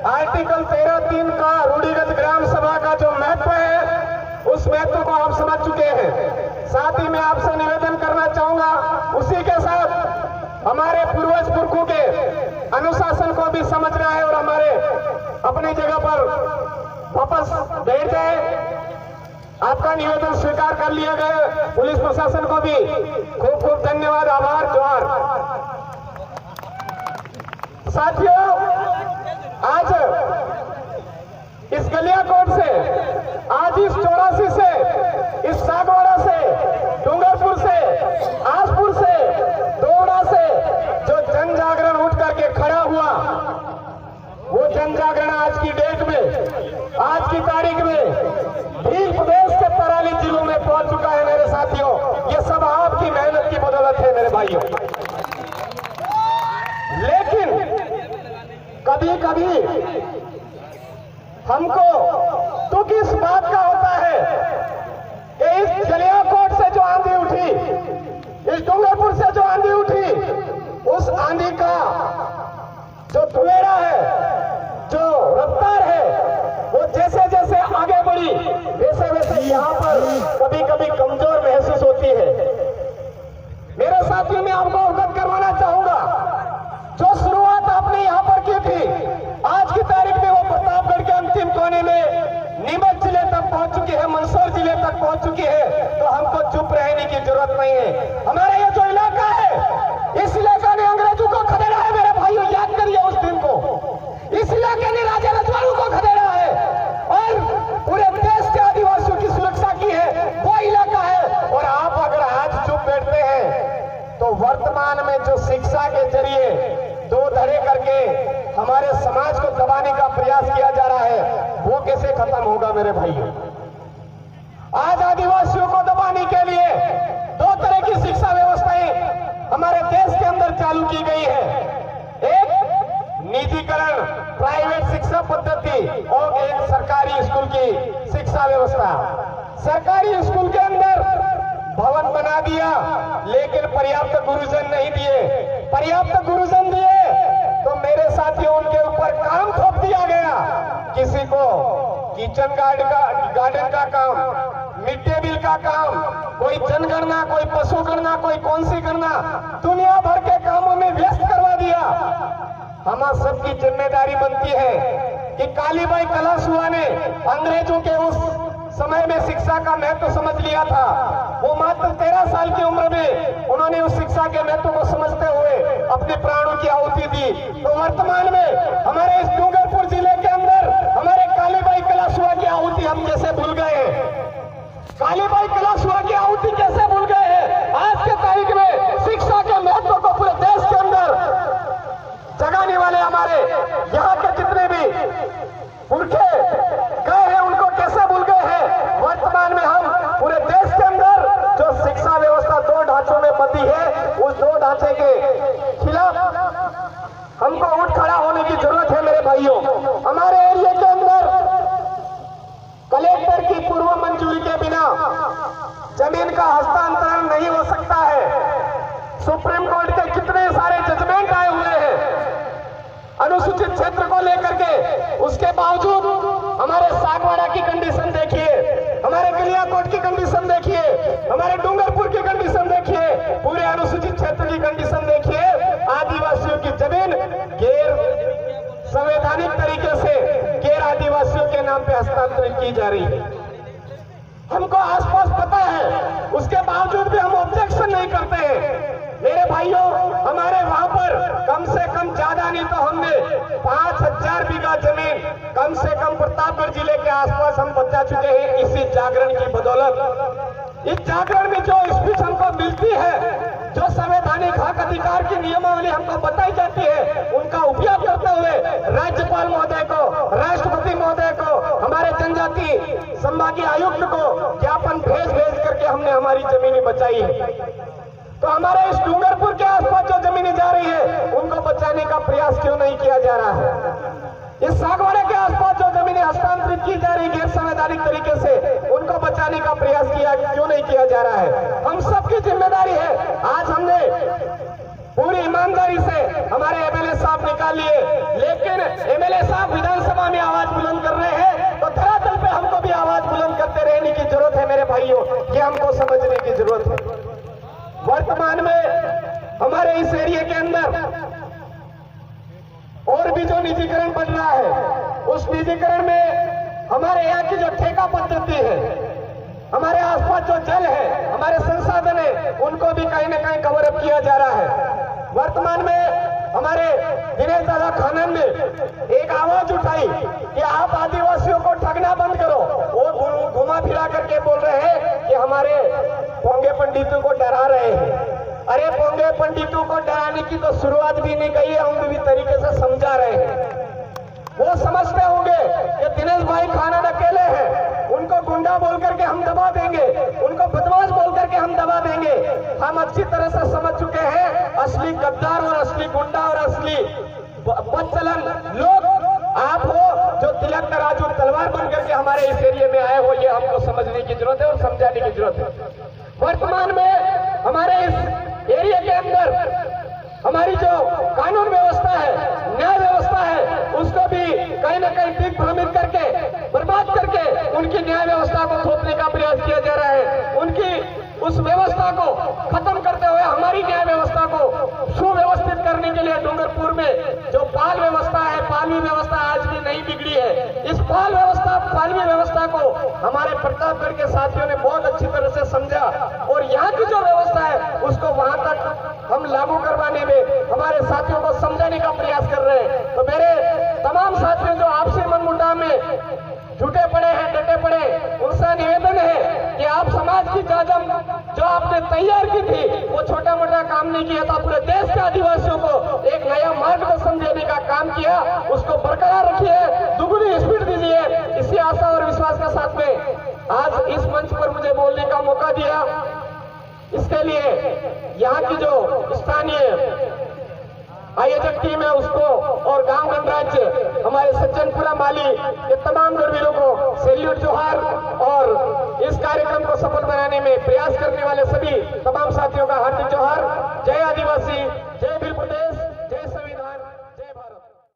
Article 13(3) का रूढ़िगत ग्राम सभा का जो महत्व है, उस महत्व को आप समझ चुके हैं। साथ ही मैं आपसे निवेदन करना चाहूंगा, उसी के साथ हमारे पूर्वज पुरखों के अनुशासन को भी समझना है और हमारे अपनी जगह पर वापस बैठ जाए। आपका निवेदन स्वीकार कर लिया गया। पुलिस प्रशासन को भी खूब खूब धन्यवाद, आभार, जोहार। साथियों, आज इस गलियाकोट से, आज इस चौरासी से, इस सागवाड़ा से, डूंगरपुर से, आसपुर से, दोड़ा से जो जन जागरण उठ करके खड़ा हुआ, वो जन जागरण आज की डेट में, आज की तारीख में भील प्रदेश के 43 जिलों में पहुंच चुका है। मेरे साथियों, ये सब आपकी मेहनत की बदौलत है मेरे भाइयों। लेकिन कभी कभी हमको दुख इस बात का होता है कि इस गलियाकोट से जो आंधी उठी, इस डूंगरपुर से जो आंधी उठी, उस आंधी का जो धुएरा है, जो रफ्तार है, वो जैसे जैसे आगे बढ़ी, वैसे वैसे यहाँ पर कभी कभी कमजोर महसूस होती है। मेरे साथियों, मैं आपको अवगत करवाना चाहूंगा, जो शुरुआत आपने यहाँ पर की थी, आज की तारीख में वो प्रतापगढ़ के अंतिम कोने में नीमच जिले तक पहुंच चुकी है, मंदसौर जिले तक पहुंच चुकी है। तो हमको चुप रहने की जरूरत नहीं है। हमारा ये जो इलाका है, इस इलाका ने अंग्रेजों को खदेड़ा है मेरे भाइयों, याद करिए उस दिन को। इस इलाके ने राजा रजवाड़ों को खदेड़ा है और पूरे देश के आदिवासियों की सुरक्षा की है, वो इलाका है। और आप अगर आज चुप बैठते हैं तो वर्तमान में जो शिक्षा के जरिए दो धड़े करके हमारे समाज को दबाने का प्रयास किया जा रहा है, वो कैसे खत्म होगा मेरे भाइयों। आज आदिवासियों को दबाने के लिए दो तरह की शिक्षा व्यवस्थाएं हमारे देश के अंदर चालू की गई है। एक निजीकरण, प्राइवेट शिक्षा पद्धति, और एक सरकारी स्कूल की शिक्षा व्यवस्था। सरकारी स्कूल के अंदर भवन बना दिया, लेकिन पर्याप्त गुरुजन नहीं दिए। पर्याप्त गुरुजन दिए तो मेरे साथियों, उनके ऊपर काम थोप दिया गया। किसी को किचन गार्डन का काम, मिड डे मील का काम, कोई जनगणना, कोई पशु गणना, कोई कौन सी गणना, दुनिया भर के कामों में व्यस्त करवा दिया। हम सबकी जिम्मेदारी बनती है कि कालीबाई कलासुआ ने अंग्रेजों के उस समय में शिक्षा का महत्व समझ लिया था। वो मात्र 13 साल की उम्र में उन्होंने उस शिक्षा के महत्व को समझते हुए अपने प्राणों की आहुति दी। तो वर्तमान में हमारे इस डूंगरपुर जिले के अंदर हमारे कालीबाई कलासुआ की आहुति हम कैसे भूल गए हैं? कालीबाई कलासुआ की आहुति कैसे भूल गए हैं? आज के तारीख में शिक्षा के महत्व को पूरे देश के अंदर जगाने वाले हमारे यहाँ के जितने भी पुरखे गए हैं, उनको कैसे भूल गए हैं? वर्तमान में हम पूरे देश के अंदर जो शिक्षा व्यवस्था दो ढांचों में बंधी है, उस दो ढांचे के खिलाफ हमको उठ खड़ा होने की जरूरत है मेरे भाइयों। हमारे एरिया के अंदर कलेक्टर की पूर्व मंजूरी के बिना जमीन का हस्तांतरण नहीं हो सकता है। सुप्रीम कोर्ट के कितने सारे जजमेंट आए हुए हैं अनुसूचित क्षेत्र को लेकर के, उसके बावजूद हमारे सागवाड़ा की कंडीशन देखिए, हमारे गलियाकोट की कंडीशन देखिए, हमारे डूंगरपुर की कंडीशन देखिए, पूरे अनुसूचित क्षेत्र की कंडीशन देखिए। आदिवासियों की जमीन गैर संवैधानिक तरीके से गैर आदिवासियों के नाम पे हस्तांतरित की जा रही है। हमको आसपास पता है, उसके बावजूद भी हम ऑब्जेक्शन नहीं करते हैं। मेरे भाइयों, हमारे वहां पर कम से कम, ज्यादा नहीं तो हमने 5000 बीघा जमीन कम से कम प्रतापगढ़ जिले के आसपास हम बचा चुके हैं इसी जागरण की बदौलत। इस जागरण में जो स्पीच हमको मिलती है, जो संवैधानिक हक अधिकार की नियमावली हमको बताई जाती है, उनका उपयोग करते हुए राज्यपाल महोदय को, राष्ट्रपति महोदय को, हमारे जनजाति संभागीय आयुक्त को ज्ञापन भेज करके हमने हमारी जमीनें बचाई है। तो हमारे इस डूंगरपुर के आसपास जो जमीनें जा रही है, उनको बचाने का प्रयास क्यों नहीं किया जा रहा है? इस सागवाड़ा के आसपास जो जमीनें हस्तांतरित की जा रही गैर संवैधानिक तरीके से, उनको बचाने का प्रयास क्यों नहीं किया जा रहा है? हम सबकी जिम्मेदारी है। आज हमने पूरी ईमानदारी से हमारे एमएलए साहब निकाल लिए, लेकिन एमएलए साहब विधानसभा ये हमको समझने की जरूरत है। वर्तमान में हमारे इस एरिया के अंदर और भी जो निजीकरण बढ़ रहा है, उस निजीकरण में हमारे यहाँ की जो ठेका पद्धति है, हमारे आसपास जो जल है, हमारे संसाधन है, उनको भी कहीं ना कहीं कवर अप किया जा रहा है। वर्तमान में हमारे दिनेश दादा खानन ने एक आवाज उठाई कि आप आदिवासियों को ठगना बंद करो। वो घुमा फिरा करके बोल रहे हैं कि हमारे पोंगे पंडितों को डरा रहे हैं। अरे पोंगे पंडितों को डराने की तो शुरुआत भी नहीं कही है, हम भी तरीके से समझा रहे हैं। वो समझते होंगे कि दिनेश भाई खानन अकेले हैं, उनको गुंडा बोल करके हम दबा देंगे, उनको बदमाश बोल करके हम दबा देंगे। हम अच्छी तरह से समझ चुके हैं असली गद्दार और असली गुंडा और असली बदचलन लोग आप हो जो तिलक तराजू तलवार बन करके हमारे इस एरिया में आए हो। ये हमको समझने की जरूरत है और समझाने की जरूरत है। वर्तमान में हमारे इस एरिया के अंदर हमारी जो कानून व्यवस्था है, न्याय व्यवस्था है, उसको भी कहीं ना कहीं दिग्भ्रमित करके, बर्बाद करके उनकी न्याय व्यवस्था को थोपने का प्रयास किया जा रहा है। उनकी उस व्यवस्था को खत्म करते हुए हमारी न्याय व्यवस्था को सुव्यवस्थित करने के लिए डूंगरपुर में जो पाल व्यवस्था है, पालवी व्यवस्था आज भी नहीं बिगड़ी है। इस पालवी व्यवस्था को हमारे प्रतापगढ़ के साथियों ने बहुत अच्छी तरह से समझा और यहाँ की जो व्यवस्था है उसको वहां तक हम लागू करवाने में हमारे साथियों को समझाने का प्रयास कर रहे हैं। तो मेरे तमाम साथियों जो आपसी मनमुटाव में जुटे पड़े हैं, डटे पड़े, उनसे निवेदन है कि आप समाज की जाजम जो आपने तैयार की थी वो छोटा मोटा काम नहीं किया था, पूरे देश के आदिवासियों को एक नया मार्गदर्शन देने का काम किया, उसको बरकरार रखिए, दुगुनी स्पीड दीजिए। इसी आशा और विश्वास के साथ में आज इस मंच पर मुझे बोलने का मौका दिया, इसके लिए यहाँ की जो स्थानीय आयोजक टीम है उसको और गांव गणराज्य हमारे सज्जनपुरा माली के तमाम गर्वीरों को सैल्यूट जोहार और इस कार्यक्रम को सफल बनाने में प्रयास करने वाले सभी तमाम साथियों का हार्दिक जोहार। जय आदिवासी।